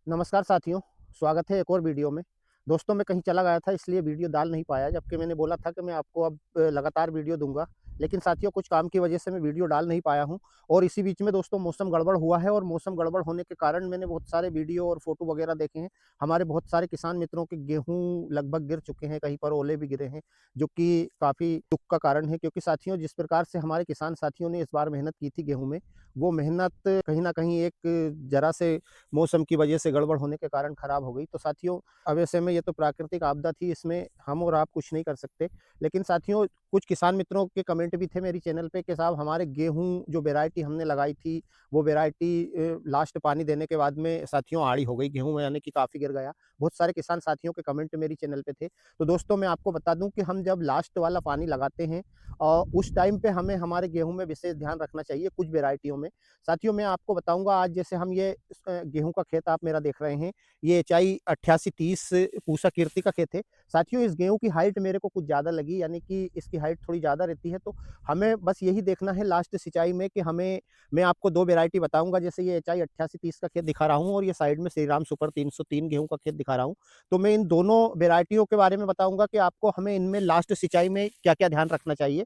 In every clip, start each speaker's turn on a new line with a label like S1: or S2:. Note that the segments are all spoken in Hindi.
S1: नमस्कार साथियों, स्वागत है एक और वीडियो में। दोस्तों मैं कहीं चला गया था इसलिए वीडियो डाल नहीं पाया, जबकि मैंने बोला था कि मैं आपको अब लगातार वीडियो दूँगा। लेकिन साथियों कुछ काम की वजह से मैं वीडियो डाल नहीं पाया हूँ और इसी बीच में दोस्तों मौसम गड़बड़ हुआ है और मौसम गड़बड़ होने के कारण मैंने बहुत सारे वीडियो और फ़ोटो वगैरह देखे हैं। हमारे बहुत सारे किसान मित्रों के गेहूँ लगभग गिर चुके हैं, कहीं पर ओले भी गिरे हैं, जो कि काफ़ी दुःख का कारण है क्योंकि साथियों जिस प्रकार से हमारे किसान साथियों ने इस बार मेहनत की थी गेहूँ में, वो मेहनत कहीं न कहीं एक ज़रा से मौसम की वजह से गड़बड़ होने के कारण खराब हो गई। तो साथियों अब ऐसे में ये तो प्राकृतिक आपदा थी, इसमें हम और आप कुछ नहीं कर सकते। लेकिन साथियों कुछ किसान मित्रों के कमेंट भी थे मेरी चैनल पे कि साहब हमारे गेहूँ जो वैरायटी हमने लगाई थी, वो वैरायटी लास्ट पानी देने के बाद में साथियों आड़ी हो गई गेहूँ में, यानी कि काफ़ी गिर गया। बहुत सारे किसान साथियों के कमेंट मेरी चैनल पे थे। तो दोस्तों मैं आपको बता दूँ कि हम जब लास्ट वाला पानी लगाते हैं उस टाइम पे हमें हमारे गेहूँ में विशेष ध्यान रखना चाहिए कुछ वैरायटियों में। साथियों मैं आपको बताऊँगा आज जैसे हम ये गेहूँ का खेत आप मेरा देख रहे हैं, ये एचआई 8830 पूसा कीर्ति का खेत है। साथियों इस गेहूँ की हाइट मेरे को कुछ ज़्यादा लगी, यानी कि इसकी हाइट थोड़ी ज़्यादा रहती है, तो हमें बस यही देखना है लास्ट सिंचाई में कि हमें मैं आपको 2 वैरायटी बताऊँगा, जैसे ये एचआई 8830 का खेत दिखा रहा हूँ और ये साइड में श्रीराम सुपर 303 गेहूँ का खेत दिखा रहा हूँ। तो मैं इन दोनों वैरायटियों के बारे में बताऊँगा कि आपको हमें इनमें लास्ट सिंचाई में क्या-क्या ध्यान रखना चाहिए।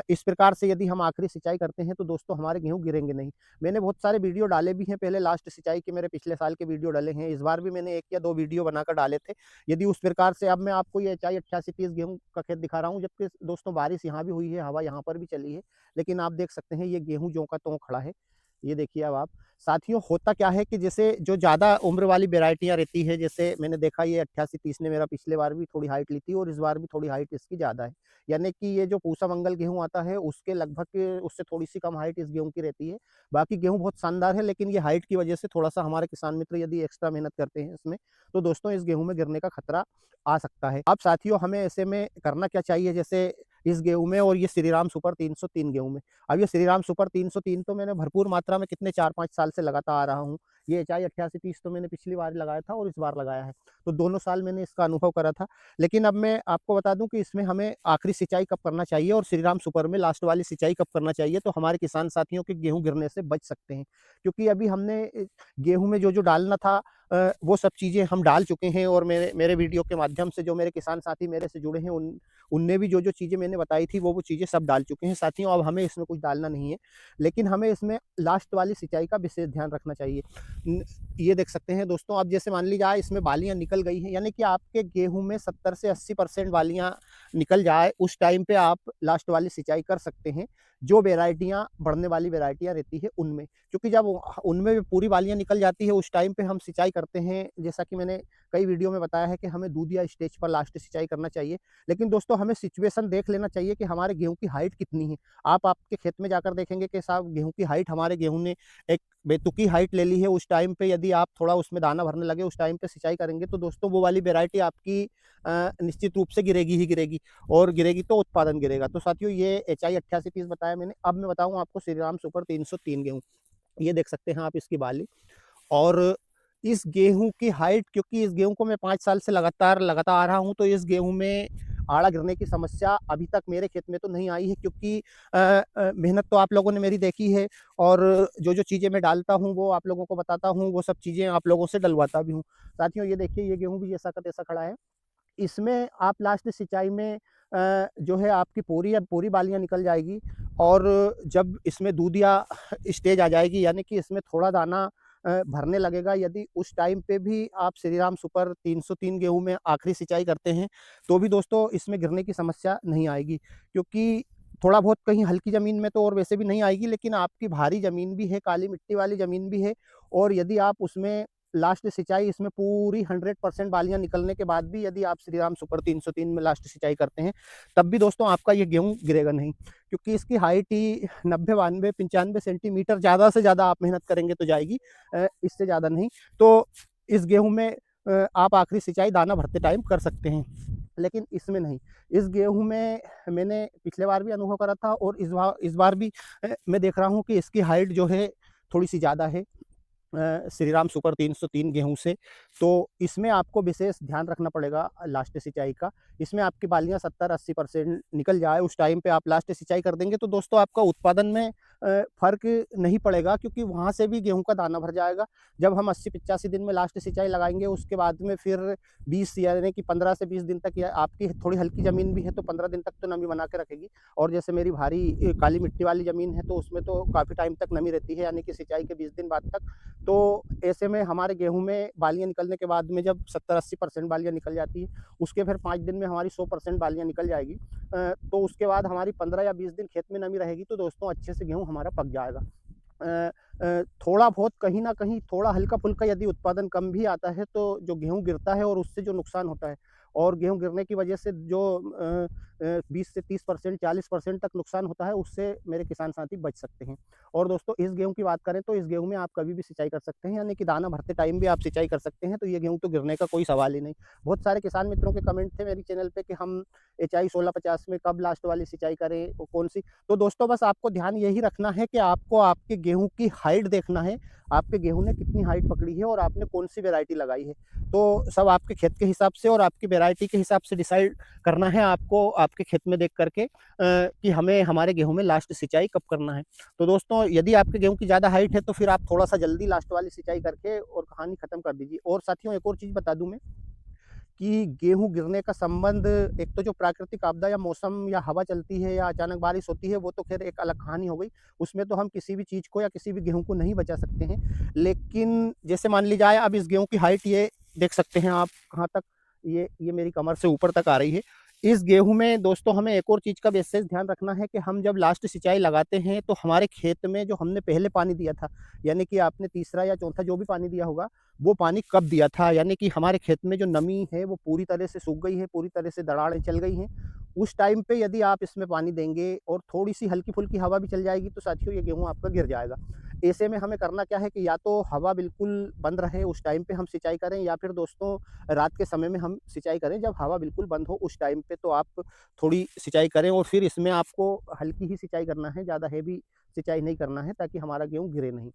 S1: इस प्रकार से यदि हम आखिरी सिंचाई करते हैं तो दोस्तों हमारे गेहूँ गिरेंगे नहीं। मैंने बहुत सारे वीडियो डाले भी हैं पहले लास्ट सिंचाई के, मेरे पिछले साल के वीडियो डले हैं। इस बार भी मैंने 1 या 2 वीडियो बनाकर डाले थे। यदि उस प्रकार से अब मैं आपको ये एचआई 8830 गेहूँ का खेत दिखा रहा हूँ, जबकि दोस्तों बारिश यहाँ भी हुई है, हवा यहाँ पर भी चली है। लेकिन आप देख सकते हैं ये गेहूँ ज्यों का त्यों खड़ा है। ये देखिए अब आप। साथियों होता क्या है कि जैसे जो ज़्यादा उम्र वाली वैरायटियाँ रहती है, जैसे मैंने देखा ये 8830 ने मेरा पिछले बार भी थोड़ी हाइट ली थी और इस बार भी थोड़ी हाइट इसकी ज़्यादा है। यानी कि ये जो पूसा मंगल गेहूँ आता है उसके लगभग उससे थोड़ी-सी कम हाइट इस गेहूँ की रहती है। बाकी गेहूँ बहुत शानदार है, लेकिन ये हाइट की वजह से थोड़ा-सा हमारे किसान मित्र यदि एक्स्ट्रा मेहनत करते हैं इसमें, तो दोस्तों इस गेहूँ में गिरने का खतरा आ सकता है। अब साथियों हमें ऐसे में करना क्या चाहिए, जैसे इस गेहूँ में और ये श्रीराम सुपर 303 गेहूँ में। अब ये श्रीराम सुपर 303 तो मैंने भरपूर मात्रा में कितने 4-5 साल से लगाता आ रहा हूँ। ये एचआई 8830 तो मैंने पिछली बार लगाया था और इस बार लगाया है। तो दोनों साल मैंने इसका अनुभव करा था। लेकिन अब मैं आपको बता दूँ कि इसमें हमें आखिरी सिंचाई कब करना चाहिए और श्रीराम सुपर में लास्ट वाली सिंचाई कब करना चाहिए, तो हमारे किसान साथियों के गेहूँ गिरने से बच सकते हैं। क्योंकि अभी हमने गेहूँ में जो-जो डालना था वो सब चीज़ें हम डाल चुके हैं और मेरे मेरे वीडियो के माध्यम से जो मेरे किसान साथी मेरे से जुड़े हैं उनने भी जो-जो चीज़ें मैंने बताई थी वो चीज़ें सब डाल चुके हैं। साथियों अब हमें इसमें कुछ डालना नहीं है, लेकिन हमें इसमें लास्ट वाली सिंचाई का विशेष ध्यान रखना चाहिए। न ये देख सकते हैं दोस्तों, अब जैसे मान लीजिए इसमें बालियाँ निकल गई हैं, यानी कि आपके गेहूँ में 70 से 80% बालियाँ निकल जाए, उस टाइम पे आप लास्ट वाली सिंचाई कर सकते हैं। जो वैरायटियाँ बढ़ने वाली वैरायटियाँ रहती है उनमें। क्योंकि जब उनमें पूरी बालियाँ निकल जाती है उस टाइम पे हम सिंचाई करते हैं, जैसा कि मैंने कई वीडियो में बताया है कि हमें दूधिया स्टेज पर लास्ट सिंचाई करना चाहिए। लेकिन दोस्तों हमें सिचुएशन देख लेना चाहिए कि हमारे गेहूँ की हाइट कितनी है। आप आपके खेत में जाकर देखेंगे कि साहब गेहूँ की हाइट हमारे गेहूँ ने एक बेतुकी हाइट ले ली है, उस टाइम पे यदि आप थोड़ा उसमें दाना भरने लगे, उस टाइम पे सिंचाई करेंगे तो दोस्तों वो वाली वैरायटी आपकी निश्चित रूप से गिरेगी ही गिरेगी और गिरेगी तो उत्पादन गिरेगा। तो साथियों ये एचआई 8830 बताया मैंने। अब मैं बताऊँ आपको श्रीराम सुपर 303 गेहूँ। ये देख सकते हैं आप इसकी बाली और इस गेहूँ की हाइट, क्योंकि इस गेहूँ को मैं 5 साल से लगातार लगाता आ रहा हूँ, तो इस गेहूँ में आड़ा गिरने की समस्या अभी तक मेरे खेत में तो नहीं आई है, क्योंकि मेहनत तो आप लोगों ने मेरी देखी है और जो-जो चीज़ें मैं डालता हूँ, वो आप लोगों को बताता हूँ, वो सब चीज़ें आप लोगों से डलवाता भी हूँ। साथियों ये देखिए ये गेहूँ भी जैसा का तैसा खड़ा है। इसमें आप लास्ट सिंचाई में जो है आपकी पूरी बालियाँ निकल जाएगी और जब इसमें दूधिया स्टेज आ जाएगी, यानी कि इसमें थोड़ा दाना भरने लगेगा, यदि उस टाइम पे भी आप श्रीराम सुपर 303 गेहूँ में आखिरी सिंचाई करते हैं, तो भी दोस्तों इसमें गिरने की समस्या नहीं आएगी। क्योंकि थोड़ा बहुत कहीं हल्की ज़मीन में तो और वैसे भी नहीं आएगी, लेकिन आपकी भारी ज़मीन भी है, काली मिट्टी वाली ज़मीन भी है और यदि आप उसमें लास्ट सिंचाई इसमें पूरी 100% बालियाँ निकलने के बाद भी यदि आप श्रीराम सुपर 303 में लास्ट सिंचाई करते हैं, तब भी दोस्तों आपका ये गेहूँ गिरेगा नहीं। क्योंकि इसकी हाइट ही 90, 92, 95 सेंटीमीटर, ज़्यादा से ज़्यादा आप मेहनत करेंगे तो जाएगी, इससे ज़्यादा नहीं। तो इस गेहूँ में आप आखिरी सिंचाई दाना भरते टाइम कर सकते हैं, लेकिन इसमें नहीं। इस गेहूँ में मैंने पिछले बार भी अनुभव करा था और इस बार भी मैं देख रहा हूँ कि इसकी हाइट जो है थोड़ी-सी ज़्यादा है श्रीराम सुपर 303 गेहूँ से, तो इसमें आपको विशेष ध्यान रखना पड़ेगा लास्ट सिंचाई का। इसमें आपकी बालियाँ 70-80% निकल जाए, उस टाइम पे आप लास्ट सिंचाई कर देंगे तो दोस्तों आपका उत्पादन में फ़र्क नहीं पड़ेगा, क्योंकि वहाँ से भी गेहूँ का दाना भर जाएगा। जब हम 80-85 दिन में लास्ट सिंचाई लगाएँगे, उसके बाद में फिर 20 यानी कि 15 से 20 दिन तक, या आपकी थोड़ी हल्की ज़मीन भी है तो 15 दिन तक तो नमी बना के रखेगी। और जैसे मेरी भारी काली मिट्टी वाली ज़मीन है, तो उसमें तो काफ़ी टाइम तक नमी रहती है, यानी कि सिंचाई के 20 दिन बाद तक। तो ऐसे में हमारे गेहूँ में बालियाँ निकलने के बाद में जब 70-80% बालियाँ निकल जाती है, उसके फिर 5 दिन में हमारी 100% बालियाँ निकल जाएगी। तो उसके बाद हमारी 15 या 20 दिन खेत में नमी रहेगी, तो दोस्तों अच्छे से गेहूँ हमारा पक जाएगा। थोड़ा बहुत कहीं न कहीं थोड़ा हल्का-फुल्का यदि उत्पादन कम भी आता है, तो जो गेहूँ गिरता है और उससे जो नुकसान होता है, और गेहूँ गिरने की वजह से जो 20 से 30%, 40% तक नुकसान होता है, उससे मेरे किसान साथी बच सकते हैं। और दोस्तों इस गेहूँ की बात करें, तो इस गेहूँ में आप कभी भी सिंचाई कर सकते हैं, यानी कि दाना भरते टाइम भी आप सिंचाई कर सकते हैं, तो ये गेहूँ तो गिरने का कोई सवाल ही नहीं। बहुत सारे किसान मित्रों के कमेंट थे मेरी चैनल पे कि हम एचआई 1650 में कब लास्ट वाली सिंचाई करें, वो कौन-सी? तो दोस्तों बस आपको ध्यान यही रखना है कि आपको आपके गेहूँ की हाइट देखना है, आपके गेहूँ ने कितनी हाइट पकड़ी है और आपने कौन-सी वैरायटी लगाई है। तो सब आपके खेत के हिसाब से और आपकी वैरायटी के हिसाब से डिसाइड करना है आपको, आपके खेत में देख कर के कि हमें हमारे गेहूँ में लास्ट सिंचाई कब करना है। तो दोस्तों यदि आपके गेहूँ की ज़्यादा हाइट है, तो फिर आप थोड़ा-सा जल्दी लास्ट वाली सिंचाई करके और कहानी खत्म कर दीजिए। और साथियों एक और चीज़ बता दूँ मैं, कि गेहूँ गिरने का संबंध, एक तो जो प्राकृतिक आपदा या मौसम या हवा चलती है या अचानक बारिश होती है, वो तो ख़ैर एक अलग कहानी हो गई। उसमें तो हम किसी भी चीज़ को या किसी भी गेहूँ को नहीं बचा सकते हैं। लेकिन जैसे मान ली जाए, अब इस गेहूँ की हाइट ये देख सकते हैं आप कहाँ तक, ये मेरी कमर से ऊपर तक आ रही है। इस गेहूँ में दोस्तों हमें एक और चीज़ का विशेष ध्यान रखना है कि हम जब लास्ट सिंचाई लगाते हैं, तो हमारे खेत में जो हमने पहले पानी दिया था, यानी कि आपने तीसरा या चौथा जो भी पानी दिया होगा, वो पानी कब दिया था, यानी कि हमारे खेत में जो नमी है वो पूरी तरह से सूख गई है, पूरी तरह से दरारें चल गई हैं। उस टाइम पे यदि आप इसमें पानी देंगे और थोड़ी-सी हल्की-फुल्की हवा भी चल जाएगी, तो साथियों ये गेहूँ आपका गिर जाएगा। ऐसे में हमें करना क्या है कि या तो हवा बिल्कुल बंद रहे उस टाइम पे हम सिंचाई करें, या फिर दोस्तों रात के समय में हम सिंचाई करें, जब हवा बिल्कुल बंद हो उस टाइम पे तो आप थोड़ी सिंचाई करें, और फिर इसमें आपको हल्की ही सिंचाई करना है, ज़्यादा हेवी सिंचाई नहीं करना है, ताकि हमारा गेहूँ गिरे नहीं।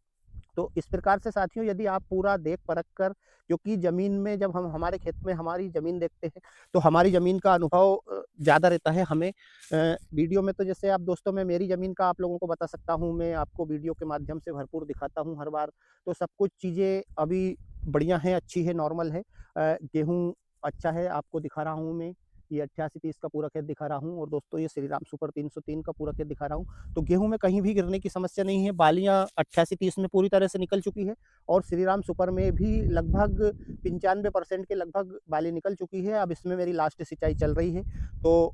S1: तो इस प्रकार से साथियों यदि आप पूरा देख परख कर, क्योंकि ज़मीन में जब हम हमारे खेत में हमारी ज़मीन देखते हैं, तो हमारी ज़मीन का अनुभव ज़्यादा रहता है हमें। वीडियो में तो जैसे आप दोस्तों मैं मेरी ज़मीन का आप लोगों को बता सकता हूँ, मैं आपको वीडियो के माध्यम से भरपूर दिखाता हूँ हर बार। तो सब कुछ चीज़ें अभी बढ़िया हैं, अच्छी है, नॉर्मल है। गेहूँ अच्छा है, आपको दिखा रहा हूँ मैं। ये 88-30 का पूरा खेत दिखा रहा हूँ, और दोस्तों ये श्रीराम सुपर 303 का पूरा खेत दिखा रहा हूँ। तो गेहूँ में कहीं भी गिरने की समस्या नहीं है, बालियाँ 88-30 में पूरी तरह से निकल चुकी है, और श्रीराम सुपर में भी लगभग 95% के लगभग बाली निकल चुकी है। अब इसमें मेरी लास्ट सिंचाई चल रही है, तो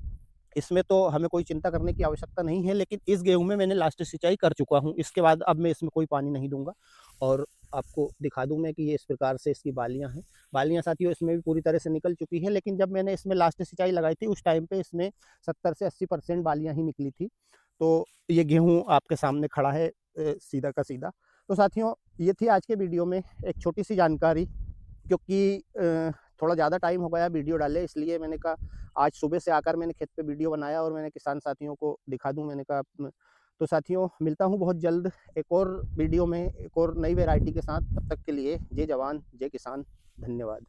S1: इसमें तो हमें कोई चिंता करने की आवश्यकता नहीं है, लेकिन इस गेहूँ में मैंने लास्ट सिंचाई कर चुका हूँ। इसके बाद अब मैं इसमें कोई पानी नहीं दूँगा, और आपको दिखा दूँ मैं कि ये इस प्रकार से इसकी बालियाँ हैं। बालियाँ साथियों इसमें भी पूरी तरह से निकल चुकी है, लेकिन जब मैंने इसमें लास्ट सिंचाई लगाई थी, उस टाइम पे इसमें 70 से 80% बालियाँ ही निकली थी। तो ये गेहूँ आपके सामने खड़ा है सीधा का सीधा। तो साथियों ये थी आज के वीडियो में एक छोटी-सी जानकारी, क्योंकि थोड़ा ज़्यादा टाइम हो गया वीडियो डाले, इसलिए मैंने कहा आज सुबह से आकर मैंने खेत पे वीडियो बनाया और मैंने किसान साथियों को दिखा दूँ, मैंने कहा तो साथियों मिलता हूँ बहुत जल्द एक और वीडियो में, एक और नई वैरायटी के साथ। तब तक के लिए जय जवान, जय किसान, धन्यवाद।